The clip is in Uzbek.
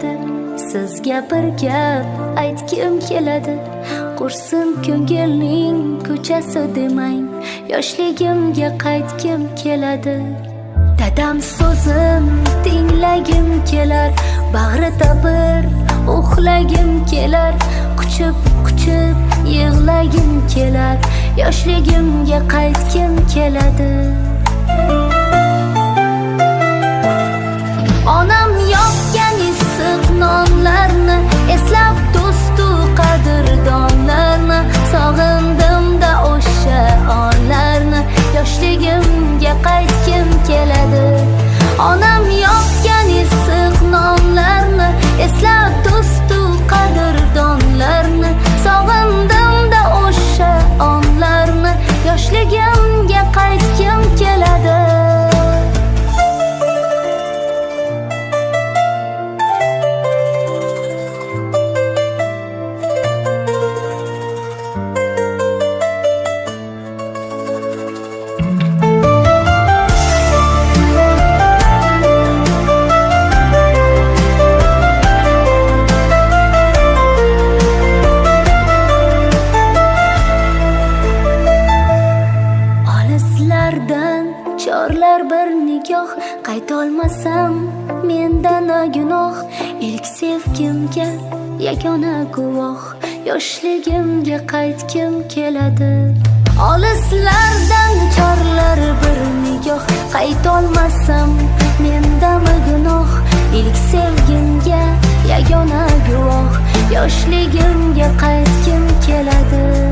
keladi. Sizga bir gap aytgim keladi. Qursin ko'ngilning ko'chasi demang, yoshligimga qaytgim keladi. Dadam so'zin tinglagim kelar, bag'rida bir uxlagim kelar. Quchib yig'lagim kelar, yoshligimga qaytgim keladi. Onam yopgan issiq nonlarni eslab, do'stu qadrdonlarni sog'indim-da o'sha onlarni, yoshligimga qaytgim keladi. Onam yopgan issiq nonlarni eslab, do'stu qadrdonlarni sog'indim-da o'sha onlarni, yoshligimga qaytgim keladi. Chorlar bir nigoh, qaytolmasam mendan gunoh. Ilk sevgimga yagona guvoh, yoshligimga qaytgim keladi. Olislardan chorlar bir nigoh, qaytolmasam mendan gunoh. Ilk sevgimga yagona guvoh, yoshligimga qaytgim keladi.